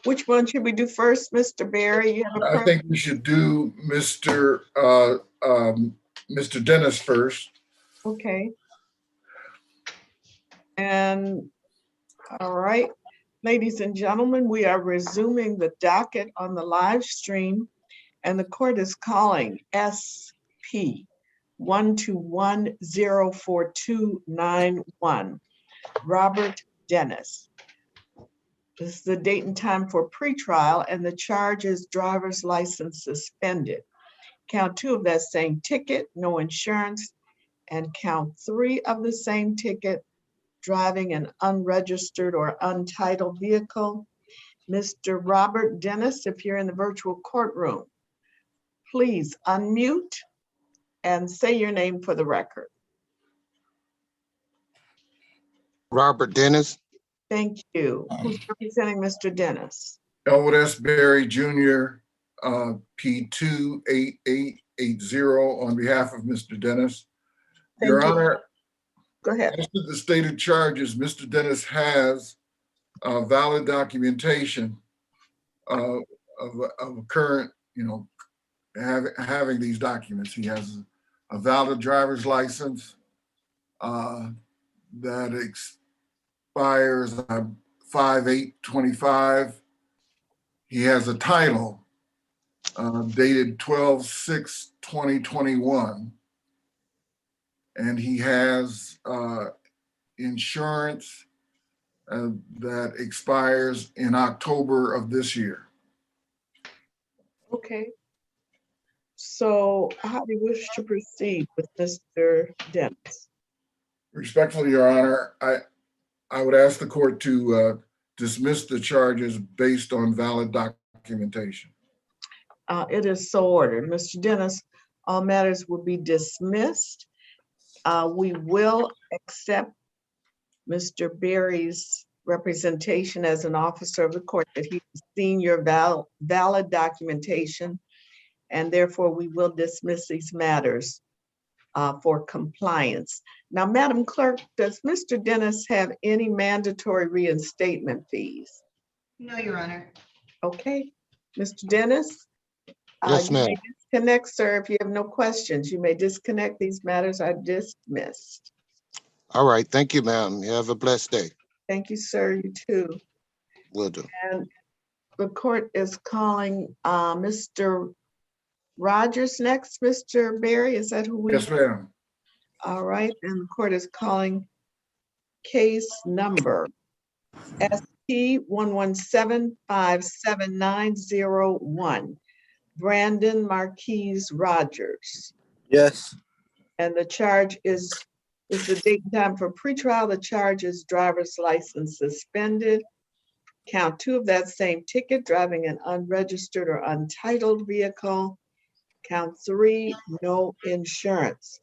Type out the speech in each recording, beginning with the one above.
Which one should we do first, Mr. Barry? You have a I think we should do Mr. Dennis first. Okay. And all right, ladies and gentlemen, we are resuming the docket on the live stream, and the court is calling SP 121-04291, Robert Dennis. This is the date and time for pretrial, and the charge is driver's license suspended. Count 2 of that same ticket, no insurance, and count 3 of the same ticket, driving an unregistered or untitled vehicle. Mr. Robert Dennis, if you're in the virtual courtroom, please unmute and say your name for the record. Robert Dennis. Thank you. Who's representing Mr. Dennis? Elwood S. Berry Jr., P28880 on behalf of Mr. Dennis. Your Honor, go ahead. As to the stated charges, Mr. Dennis has valid documentation of a current, having these documents. He has a valid driver's license that expires 5/8/25. He has a title dated 12/6/2021. And he has insurance that expires in October of this year. Okay. So how do you wish to proceed with Mr. Dennis? Respectfully, Your Honor, I would ask the court to dismiss the charges based on valid documentation. It is so ordered. Mr. Dennis, all matters will be dismissed. We will accept Mr. Berry's representation as an officer of the court that he's seen your valid documentation, and therefore we will dismiss these matters for compliance. Now, Madam Clerk, does Mr. Dennis have any mandatory reinstatement fees? No, Your Honor. Okay, Mr. Dennis? Yes, ma'am. You may disconnect, sir, if you have no questions. You may disconnect. These matters are dismissed. All right. Thank you, ma'am. You have a blessed day. Thank you, sir. You too. Will do. And the court is calling Mr. Rogers next. Mr. Berry, is that who we? Yes, ma'am. All right, and the court is calling case number SP 117-57901, Brandon Marquise Rogers. Yes. And the charge is the date and time for pretrial. The charge is driver's license suspended. Count 2 of that same ticket, driving an unregistered or untitled vehicle. Count 3, no insurance.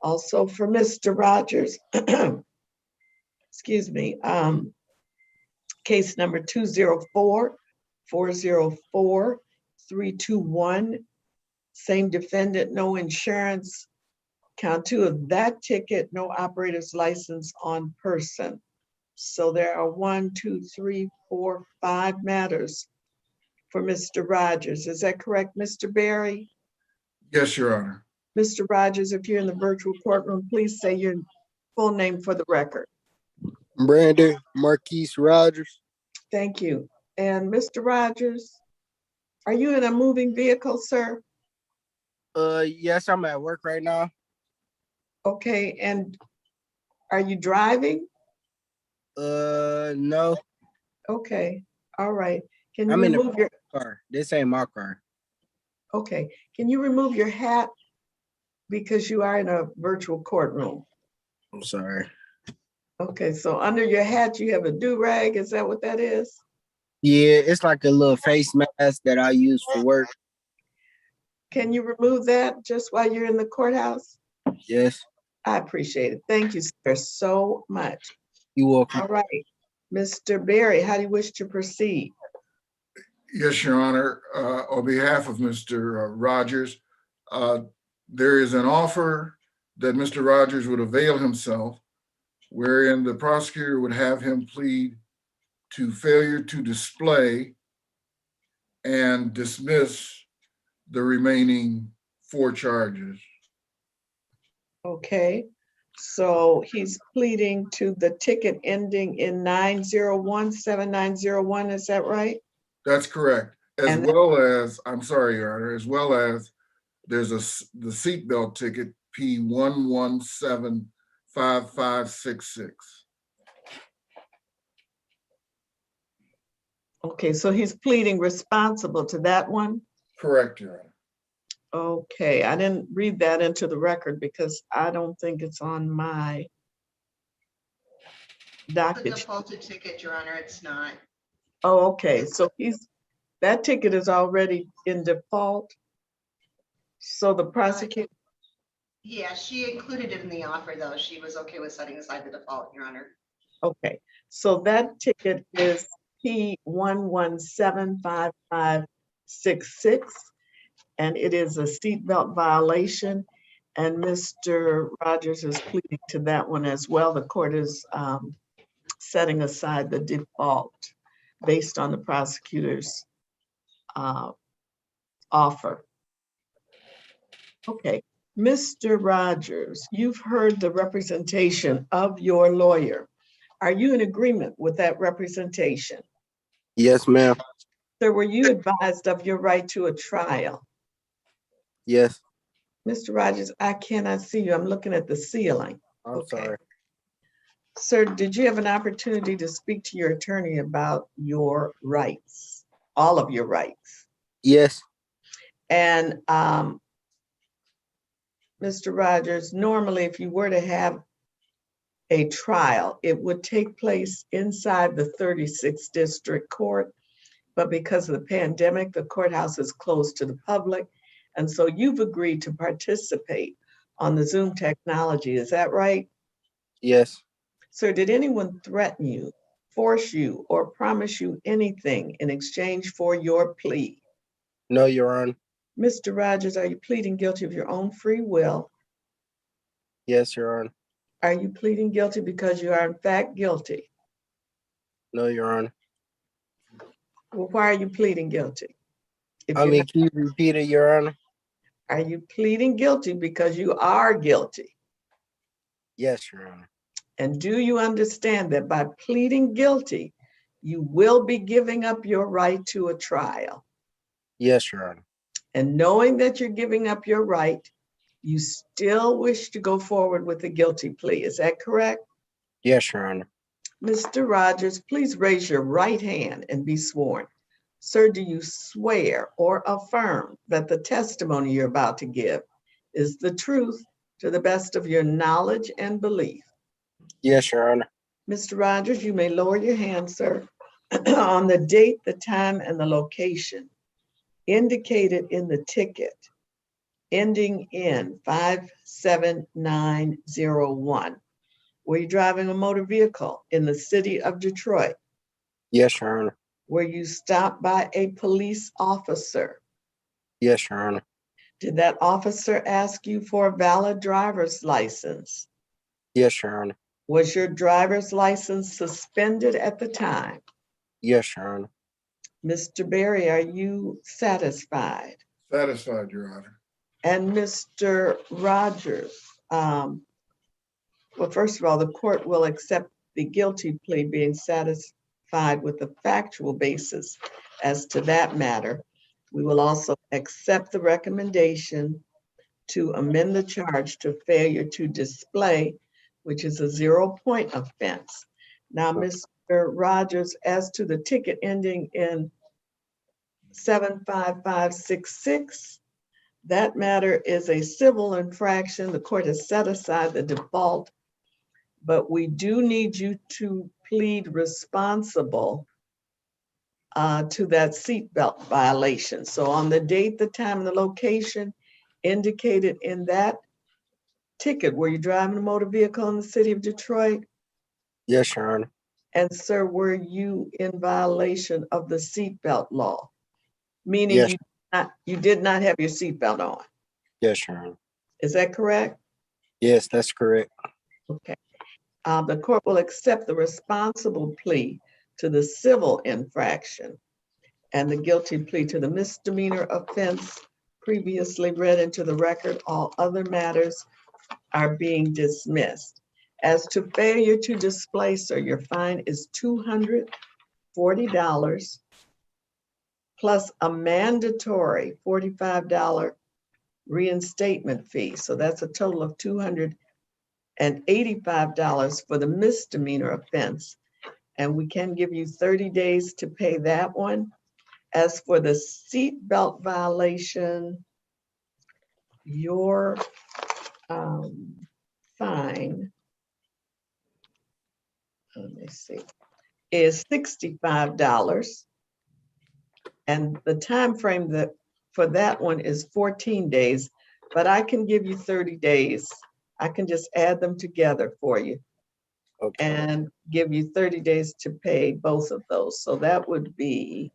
Also for Mr. Rogers, excuse me, case number 204-404-321, same defendant, no insurance. Count 2 of that ticket, no operator's license on person. So there are 1, 2, 3, 4, 5 matters for Mr. Rogers. Is that correct, Mr. Berry? Yes, Your Honor. Mr. Rogers, if you're in the virtual courtroom, please say your full name for the record. Brandon Marquise Rogers. Thank you. And Mr. Rogers, are you in a moving vehicle, sir? Yes, I'm at work right now. Okay, and are you driving? No. Okay, all right. Can you I'm in remove your car. This ain't my car. Okay, can you remove your hat? Because you are in a virtual courtroom. I'm sorry. Okay, so under your hat, you have a do-rag. Is that what that is? Yeah, it's like a little face mask that I use for work. Can you remove that just while you're in the courthouse? Yes. I appreciate it. Thank you, sir, so much. You're welcome. All right, Mr. Berry, how do you wish to proceed? Yes, Your Honor. On behalf of Mr. Rogers, there is an offer that Mr. Rogers would avail himself, wherein the prosecutor would have him plead to failure to display and dismiss the remaining 4 charges. Okay, so he's pleading to the ticket ending in 9017901, is that right? That's correct. As And well as, I'm sorry, Your Honor, as well as there's the seatbelt ticket P1175566. okay, so he's pleading responsible to that one? Correct, Your Honor. Okay, I didn't read that into the record because I don't think it's on my The docket. defaulted ticket, Your Honor, it's not. Oh, okay, so that ticket is already in default. So the prosecutor, Yeah, she included it in the offer, though. She was okay with setting aside the default, Your Honor. okay, so that ticket is P1175566, and it is a seatbelt violation. And Mr. Rogers is pleading to that one as well. The court is setting aside the default based on the prosecutor's offer. Okay, Mr. Rogers, you've heard the representation of your lawyer. Are you in agreement with that representation? Yes, ma'am. Sir, were you advised of your right to a trial? Yes. Mr. Rogers, I cannot see you. I'm looking at the ceiling. I'm Okay. sorry. Sir, did you have an opportunity to speak to your attorney about your rights, all of your rights? Yes. And Mr. Rogers, normally if you were to have a trial, it would take place inside the 36th District Court, but because of the pandemic, the courthouse is closed to the public. And so you've agreed to participate on the Zoom technology, is that right? Yes. Sir, did anyone threaten you, force you, or promise you anything in exchange for your plea? No, Your Honor. Mr. Rogers, are you pleading guilty of your own free will? Yes, Your Honor. Are you pleading guilty because you are in fact guilty? No, Your Honor. Well, why are you pleading guilty? If I you're mean, not, can you repeat it, Your Honor? are you pleading guilty because you are guilty? Yes, Your Honor. And do you understand that by pleading guilty, you will be giving up your right to a trial? Yes, Your Honor. And knowing that you're giving up your right, you still wish to go forward with the guilty plea. Is that correct? Yes, Your Honor. Mr. Rogers, please raise your right hand and be sworn. Sir, do you swear or affirm that the testimony you're about to give is the truth to the best of your knowledge and belief? Yes, Your Honor. Mr. Rogers, you may lower your hand, sir. On the date, the time, and the location indicated in the ticket ending in 57901. Were you driving a motor vehicle in the city of Detroit? Yes, Your Honor. Were you stopped by a police officer? Yes, Your Honor. Did that officer ask you for a valid driver's license? Yes, Your Honor. Was your driver's license suspended at the time? Yes, Your Honor. Mr. Berry, are you satisfied? Satisfied, Your Honor. And Mr. Rogers, well, first of all, the court will accept the guilty plea being satisfied with the factual basis as to that matter. We will also accept the recommendation to amend the charge to failure to display, which is a 0-point offense. Now, Mr. Rogers, as to the ticket ending in 75566, that matter is a civil infraction. The court has set aside the default, but we do need you to plead responsible to that seatbelt violation. So on the date, the time, and the location indicated in that ticket, were you driving a motor vehicle in the city of Detroit? Yes, Your Honor. And sir, were you in violation of the seatbelt law? Meaning Yes. you did not have your seatbelt on. Yes, Your Honor. Is that correct? Yes, that's correct. Okay. The court will accept the responsible plea to the civil infraction. and the guilty plea to the misdemeanor offense previously read into the record. All other matters are being dismissed. As to failure to display, sir, your fine is $240 plus a mandatory $45 reinstatement fee. So that's a total of $285 for the misdemeanor offense. And we can give you 30 days to pay that one. As for the seatbelt violation, your fine, let me see, is $65. And the time frame that for that one is 14 days, but I can give you 30 days. I can just add them together for you Okay. and give you 30 days to pay both of those. So that would be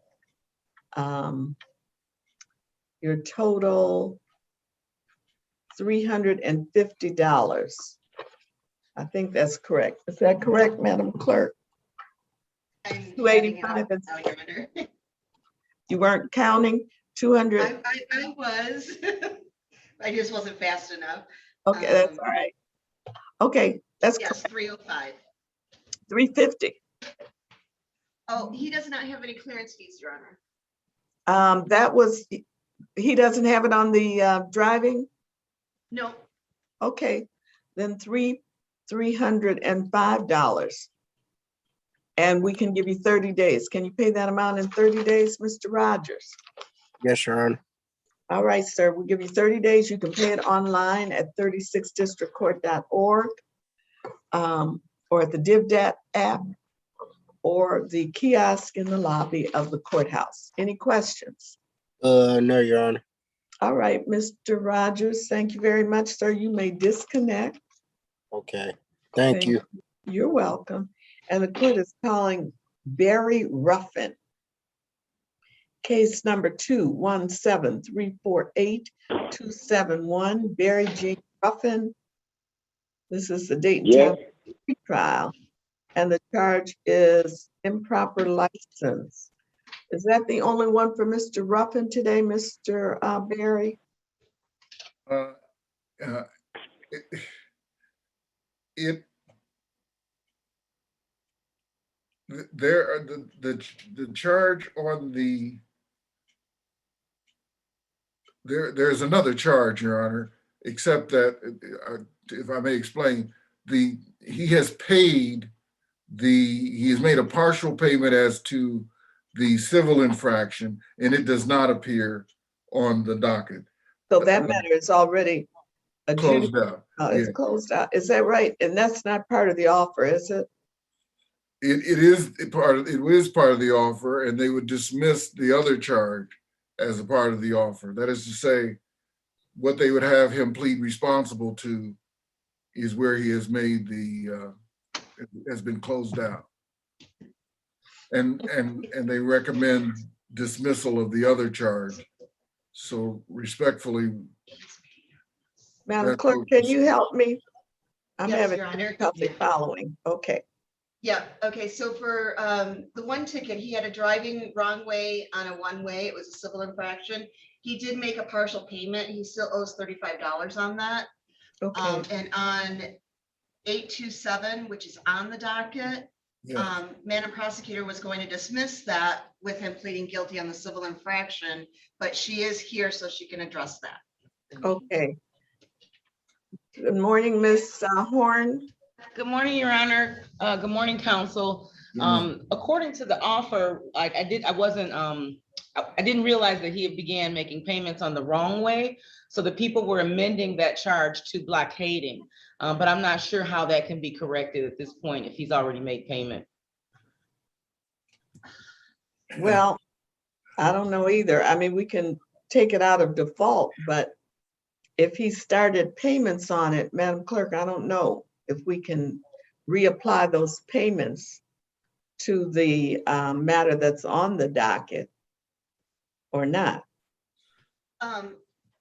your total $350. I think that's correct. Is that correct, Madam Clerk? I'm 285 adding it up now, Your Honor. You weren't counting 200? I was. I just wasn't fast enough. Okay, that's all right. Okay, that's Yes, 305. 350. Oh, he does not have any clearance fees, Your Honor. That was, he doesn't have it on the driving? No, Okay, then $305. And we can give you 30 days. Can you pay that amount in 30 days, Mr. Rogers? Yes, Your Honor. All right, sir, we'll give you 30 days. You can pay it online at 36districtcourt.org or at the DivDat app or the kiosk in the lobby of the courthouse. Any questions? No, Your Honor. All right, Mr. Rogers, thank you very much, sir. You may disconnect. Okay. Thank you. You're welcome. And the court is calling Barry Ruffin. Case number 217-348-271, Barry G. Ruffin. This is the date and time of the trial, and the charge is improper license. Is that the only one for Mr. Ruffin today, Mr. Barry? There are the charge on the there's another charge, Your Honor, except that if I may explain, he has made a partial payment as to the civil infraction, and it does not appear on the docket. So that matter is already adjudicated. Closed out. It's closed out. Is that right? And that's not part of the offer, is it? It is part of the offer, and they would dismiss the other charge as a part of the offer. That is to say, what they would have him plead responsible to is where he has made has been closed out. And they recommend dismissal of the other charge. So respectfully, Madam Clerk, can you help me? I'm Yes, having Your Honor. difficulty following. Okay. yeah, okay, so for the one ticket, he had a driving wrong way on a one-way. It was a civil infraction. He did make a partial payment. He still owes $35 on that. Okay. And on 827, which is on the docket, Madam Prosecutor was going to dismiss that with him pleading guilty on the civil infraction, but she is here so she can address that. Okay. Good morning, Ms. Horn. Good morning, Your Honor. Good morning, counsel. According to the offer, I didn't realize that he began making payments on the wrong way. So the people were amending that charge to blockading, but I'm not sure how that can be corrected at this point if he's already made payment. Well, I don't know either. I mean, we can take it out of default, but if he started payments on it, Madam Clerk, I don't know if we can reapply those payments to the matter that's on the docket or not.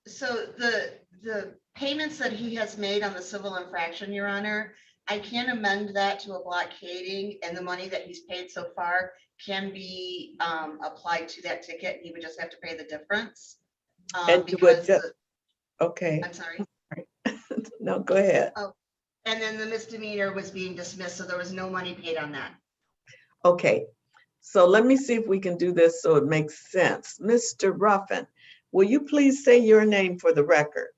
So the payments that he has made on the civil infraction, Your Honor, I can amend that to a blockading, and the money that he's paid so far can be applied to that ticket. He would just have to pay the difference. And you would Because, just, okay, I'm sorry. no, go ahead. And then the misdemeanor was being dismissed, so there was no money paid on that. Okay, so let me see if we can do this so it makes sense. Mr. Ruffin, will you please say your name for the record?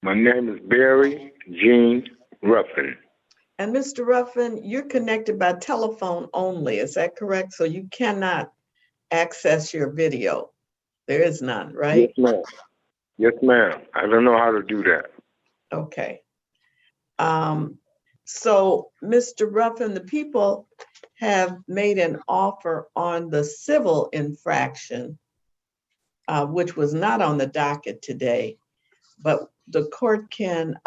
My name is Barry Gene Ruffin. And Mr. Ruffin, you're connected by telephone only, is that correct? So you cannot access your video. There is none, right? Yes, ma'am. Yes, ma'am. I don't know how to do that. Okay. So Mr. Ruffin, the people have made an offer on the civil infraction, which was not on the docket today, but the court can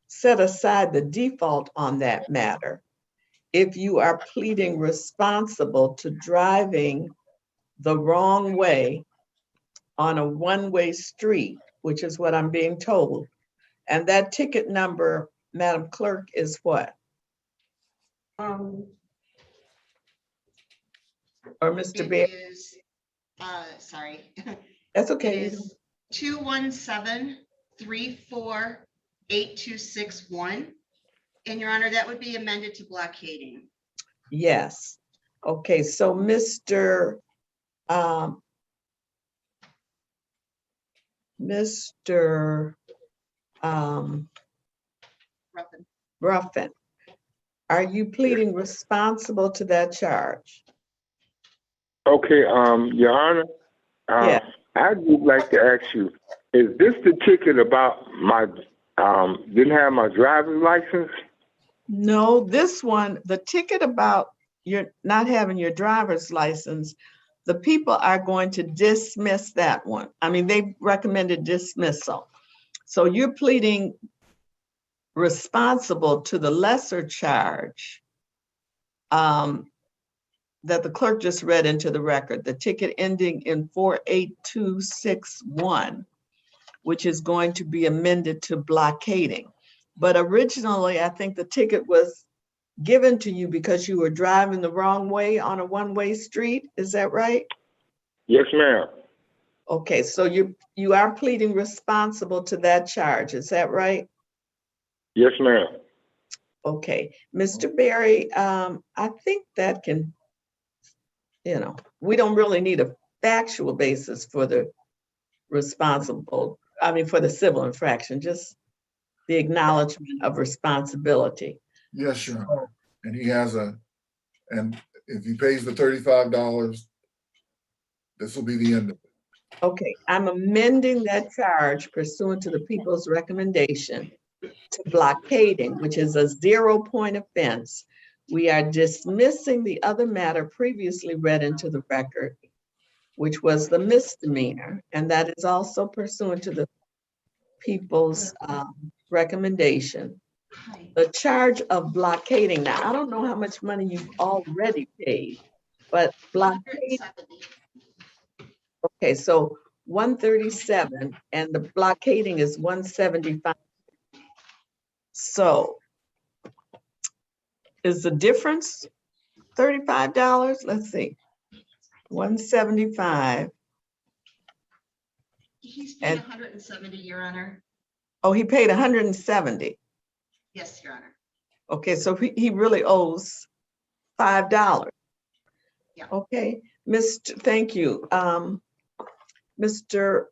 set aside the default on that matter if you are pleading responsible to driving the wrong way on a one-way street, which is what I'm being told. And that ticket number, Madam Clerk, is what? Or Mr. Bear? It is, sorry. That's It okay. is 217-34-8261. And Your Honor, that would be amended to blockading. Yes. Okay, so Mr. Ruffin, are you pleading responsible to that charge? Okay, Your Honor, Yeah. I would like to ask you, is this the ticket about my, didn't have my driver's license? No, this one, the ticket about your not having your driver's license, the people are going to dismiss that one. I mean, they recommended dismissal. So you're pleading responsible to the lesser charge that the clerk just read into the record, the ticket ending in 48261, which is going to be amended to blockading. But originally, I think the ticket was given to you because you were driving the wrong way on a one-way street. Is that right? Yes, ma'am. Okay, so you are pleading responsible to that charge. Is that right? Yes, ma'am. Okay, Mr. Berry, I think that can, we don't really need a factual basis for the for the civil infraction, just the acknowledgement of responsibility. Yes, Your Honor. And he has and if he pays the $35, this will be the end of it. Okay, I'm amending that charge pursuant to the people's recommendation to blockading, which is a 0-point offense. We are dismissing the other matter previously read into the record, which was the misdemeanor, and that is also pursuant to the people's recommendation. The charge of blockading, now I don't know how much money you've already paid, but blockade, okay, so 137 and the blockading is 175. So is the difference $35? Let's see, 175. He's paid 170, Your Honor. Oh, he paid 170. Yes, Your Honor. Okay, so he really owes $5. Yeah. Okay, thank you. Mr.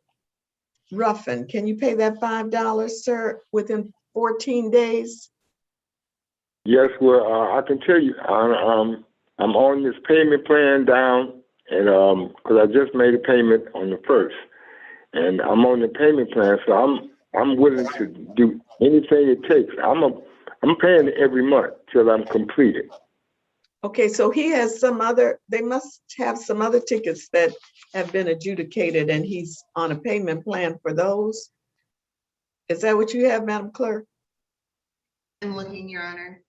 Ruffin, can you pay that $5, sir, within 14 days? Yes, well, I can tell you, I'm on this payment plan down, and because I just made a payment on the 1st, and I'm on the payment plan, so I'm willing to do anything it takes. I'm paying it every month till I'm completed. Okay, so he has they must have some other tickets that have been adjudicated and he's on a payment plan for those. Is that what you have, Madam Clerk? I'm looking, Your Honor.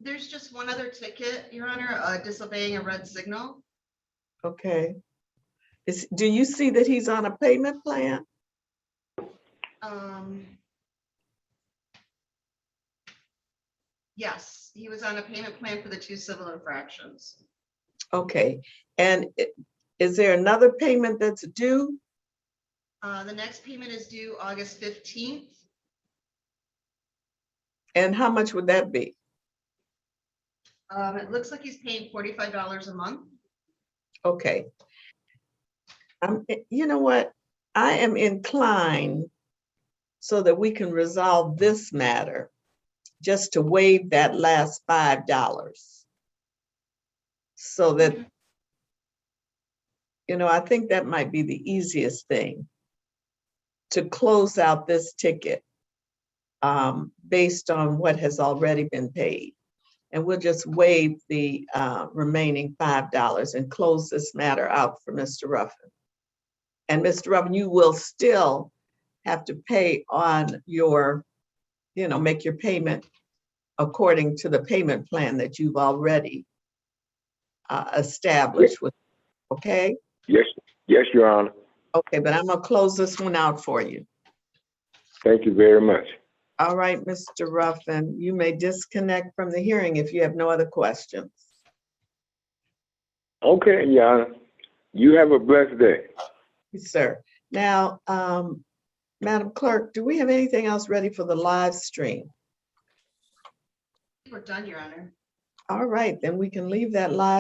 There's just one other ticket, Your Honor, disobeying a red signal. Okay. Do you see that he's on a payment plan? Yes, he was on a payment plan for the 2 civil infractions. Okay, and is there another payment that's due? The next payment is due August 15th. And how much would that be? It looks like he's paying $45 a month. Okay. You know what? I am inclined so that we can resolve this matter, just to waive that last $5. So that, you know, I think that might be the easiest thing to close out this ticket based on what has already been paid. And we'll just waive the remaining $5 and close this matter out for Mr. Ruffin. And Mr. Ruffin, you will still have to pay on your, you know, make your payment according to the payment plan that you've already established with, okay? Yes, Your Honor. Okay, but I'm gonna close this one out for you. Thank you very much. All right, Mr. Ruffin, you may disconnect from the hearing if you have no other questions. Okay, Your Honor. You have a blessed day. Yes, sir. Now, Madam Clerk, do we have anything else ready for the live stream? We're done, Your Honor. All right, then we can leave that live